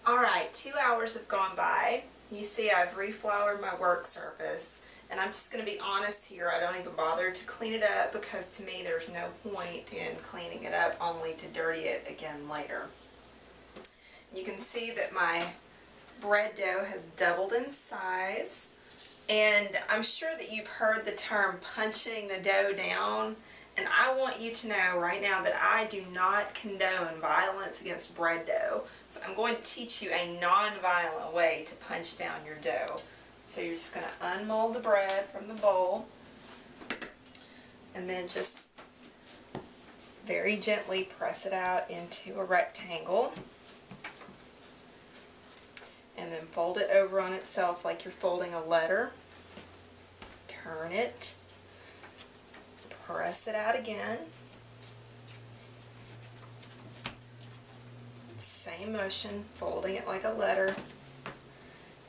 Alright, 2 hours have gone by. You see I've refloured my work surface, and I'm just going to be honest here, I don't even bother to clean it up because to me there's no point in cleaning it up only to dirty it again later. You can see that my bread dough has doubled in size, and I'm sure that you've heard the term punching the dough down, and I want you to know right now that I do not condone violence against bread dough. So I'm going to teach you a non-violent way to punch down your dough. So you're just going to unmold the bread from the bowl, and then just very gently press it out into a rectangle. And then fold it over on itself like you're folding a letter. Turn it. Press it out again. Same motion, folding it like a letter.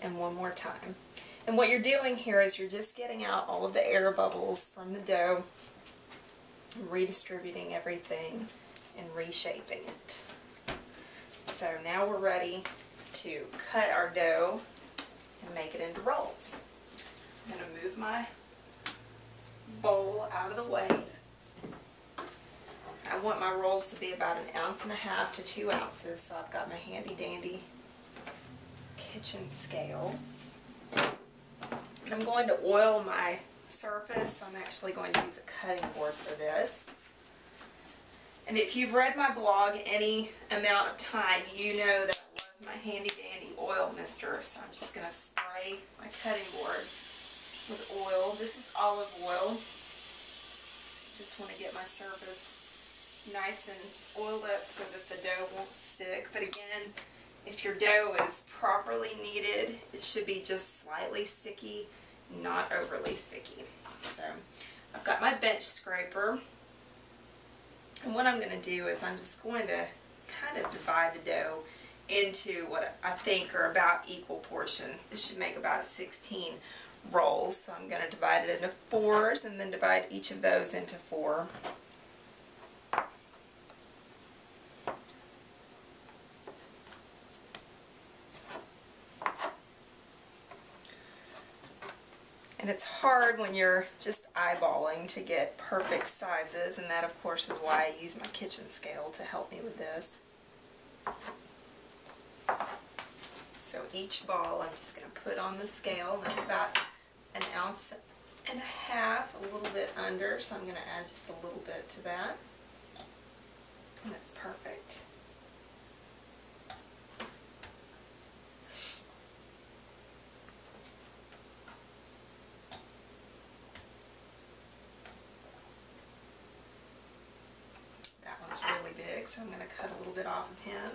And one more time. And what you're doing here is you're just getting out all of the air bubbles from the dough, and redistributing everything and reshaping it. So now we're ready to cut our dough and make it into rolls. So I'm going to move my bowl out of the way. I want my rolls to be about 1.5 ounces to 2 ounces, so I've got my handy dandy kitchen scale. And I'm going to oil my surface, so I'm actually going to use a cutting board for this. And if you've read my blog any amount of time, you know that I love my handy dandy oil mister, so I'm just going to spray my cutting board with oil. This is olive oil. Just want to get my surface nice and oiled up so that the dough won't stick. But again, if your dough is properly kneaded, it should be just slightly sticky, not overly sticky. So I've got my bench scraper, and what I'm going to do is I'm just going to kind of divide the dough into what I think are about equal portions. This should make about 16 rolls, so I'm going to divide it into 4s and then divide each of those into 4. And it's hard when you're just eyeballing to get perfect sizes, and that of course is why I use my kitchen scale to help me with this. So each ball I'm just going to put on the scale, and that's about 1.5 ounces, a little bit under, so I'm going to add just a little bit to that. And that's perfect. That one's really big, so I'm going to cut a little bit off of him.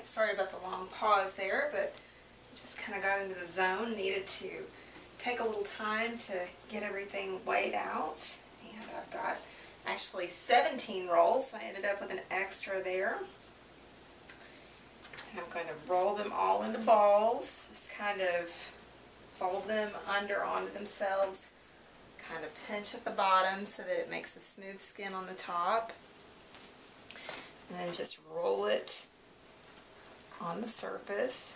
Sorry about the long pause there, but just kind of got into the zone. Needed to take a little time to get everything weighed out. And I've got actually 17 rolls, so I ended up with an extra there. And I'm going to roll them all into balls, just kind of fold them under onto themselves, kind of pinch at the bottom so that it makes a smooth skin on the top, and then just roll it on the surface.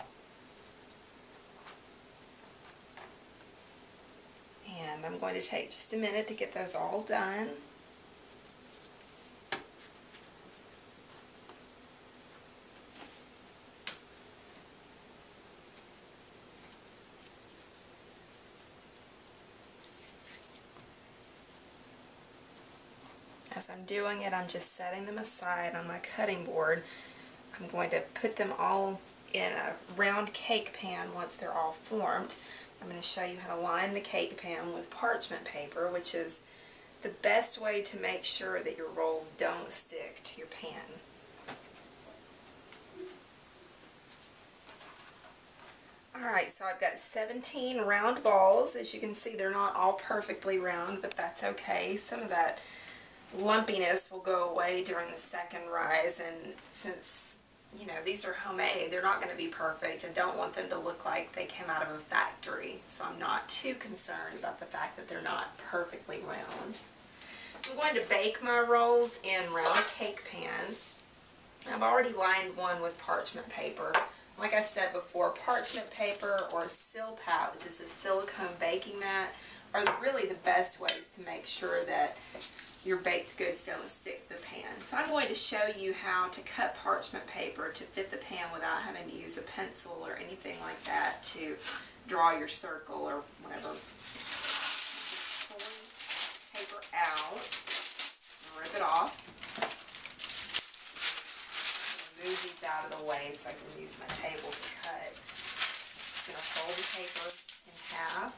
And I'm going to take just a minute to get those all done. As I'm doing it, I'm just setting them aside on my cutting board. I'm going to put them all in a round cake pan once they're all formed. I'm going to show you how to line the cake pan with parchment paper, which is the best way to make sure that your rolls don't stick to your pan. Alright, so I've got 17 round balls. As you can see, they're not all perfectly round, but that's okay. Some of that lumpiness will go away during the second rise, and since you know these are homemade, they're not going to be perfect. I don't want them to look like they came out of a factory, so I'm not too concerned about the fact that they're not perfectly round. I'm going to bake my rolls in round cake pans. I've already lined one with parchment paper. Like I said before, parchment paper or Sil-Pat, which is a silicone baking mat, are really the best ways to make sure that your baked goods don't stick to the pan. So I'm going to show you how to cut parchment paper to fit the pan without having to use a pencil or anything like that to draw your circle or whatever. Just pull the paper out and rip it off. I'm going to move these out of the way so I can use my table to cut. Just going to fold the paper in half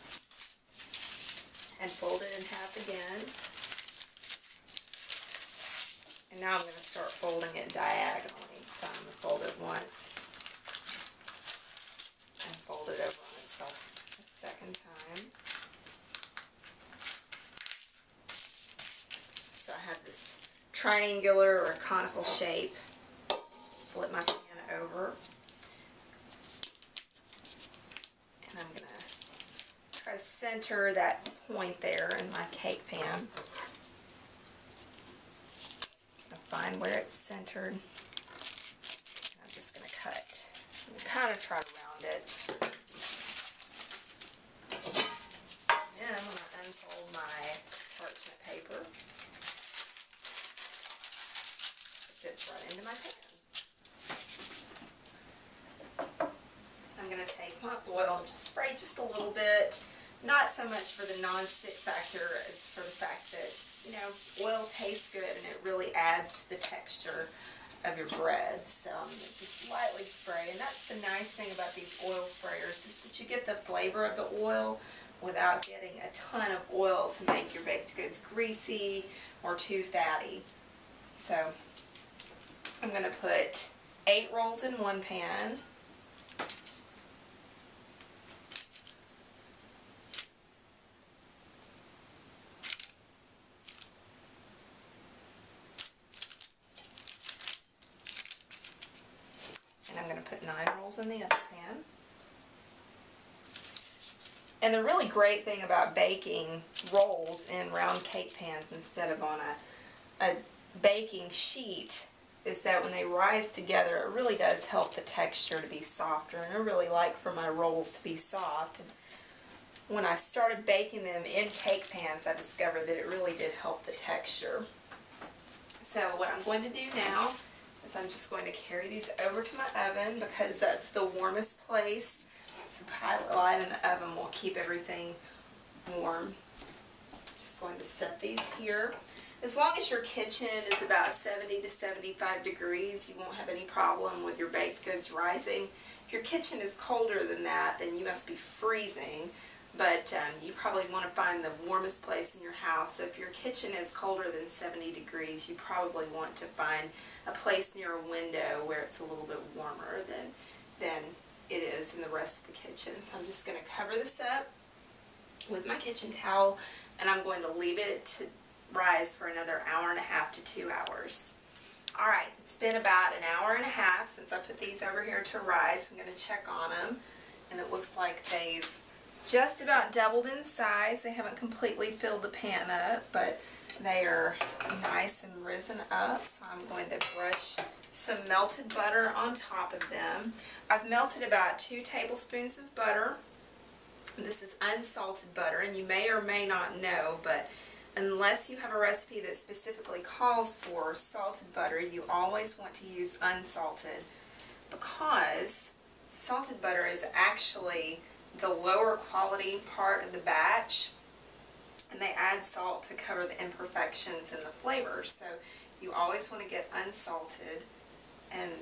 and fold it in half again. And now I'm going to start folding it diagonally. So I'm going to fold it once and fold it over on itself a second time. So I have this triangular or conical shape. Flip my pan over. And I'm going to try to center that point there in my cake pan. Find where it's centered. I'm just going to cut. I'm kind of try to round it. Then I'm going to unfold my parchment paper. It fits right into my pan. I'm going to take my oil and just spray just a little bit. Not so much for the non-stick factor as for the fact that, you know, oil tastes good and it really adds to the texture of your bread. So I'm going to just lightly spray. And that's the nice thing about these oil sprayers is that you get the flavor of the oil without getting a ton of oil to make your baked goods greasy or too fatty. So I'm going to put 8 rolls in one pan. And I'm going to put 9 rolls in the other pan. And the really great thing about baking rolls in round cake pans instead of on a baking sheet is that when they rise together, it really does help the texture to be softer. And I really like for my rolls to be soft. And when I started baking them in cake pans, I discovered that it really did help the texture. So what I'm going to do now is I'm just going to carry these over to my oven because that's the warmest place. The pilot light in the oven will keep everything warm. Just going to set these here. As long as your kitchen is about 70 to 75 degrees, you won't have any problem with your baked goods rising. If your kitchen is colder than that, then you must be freezing. But you probably want to find the warmest place in your house. So if your kitchen is colder than 70 degrees, you probably want to find a place near a window where it's a little bit warmer than it is in the rest of the kitchen. So I'm just going to cover this up with my kitchen towel, and I'm going to leave it to rise for another 1.5 to 2 hours. Alright, it's been about an hour and a half since I put these over here to rise. I'm going to check on them, and it looks like they've just about doubled in size. They haven't completely filled the pan up, but they are nice and risen up. So I'm going to brush some melted butter on top of them. I've melted about 2 tablespoons of butter. This is unsalted butter, and you may or may not know, but unless you have a recipe that specifically calls for salted butter, you always want to use unsalted, because salted butter is actually the lower quality part of the batch, and they add salt to cover the imperfections in the flavor. So you always want to get unsalted, and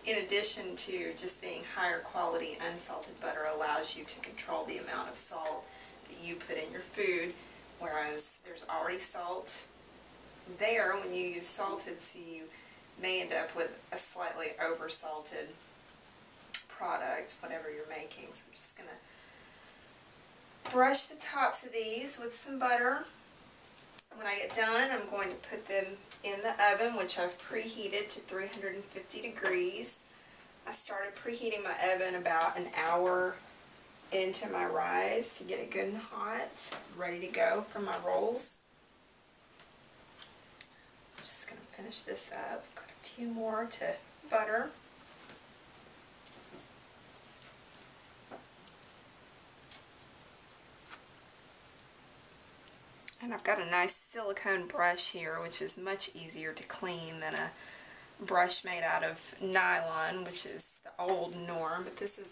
in addition to just being higher quality, unsalted butter allows you to control the amount of salt that you put in your food, whereas there's already salt there when you use salted, so you may end up with a slightly over-salted product, whatever you're making. So I'm just going to brush the tops of these with some butter. When I get done, I'm going to put them in the oven, which I've preheated to 350 degrees. I started preheating my oven about an hour into my rise to get it good and hot, ready to go for my rolls. So I'm just going to finish this up. Got a few more to butter. And I've got a nice silicone brush here, which is much easier to clean than a brush made out of nylon, which is the old norm, but this is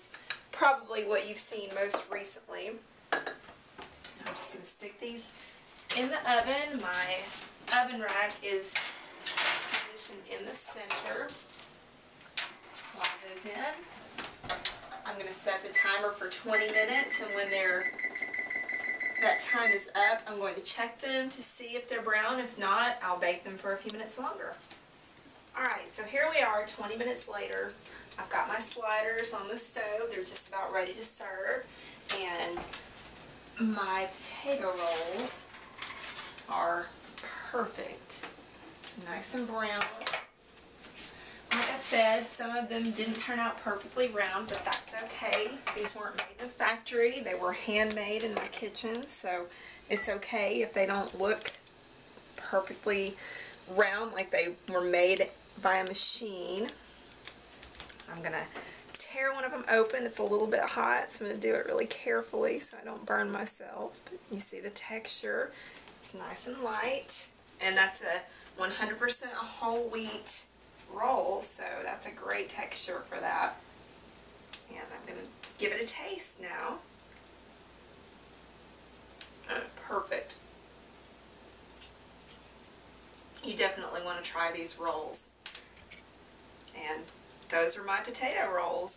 probably what you've seen most recently. I'm just going to stick these in the oven. My oven rack is positioned in the center. Slide those in. I'm going to set the timer for 20 minutes, and when that time is up, I'm going to check them to see if they're brown. If not, I'll bake them for a few minutes longer. Alright, so here we are 20 minutes later. I've got my sliders on the stove. They're just about ready to serve. And my potato rolls are perfect. Nice and brown. Like I said, some of them didn't turn out perfectly round, but that's okay. These weren't made in a factory. They were handmade in my kitchen, so it's okay if they don't look perfectly round like they were made by a machine. I'm going to tear one of them open. It's a little bit hot, so I'm going to do it really carefully so I don't burn myself. But you see the texture. It's nice and light, and that's a 100% whole wheat roll, so that's a great texture for that. And I'm going to give it a taste now. Perfect. You definitely want to try these rolls. And those are my potato rolls.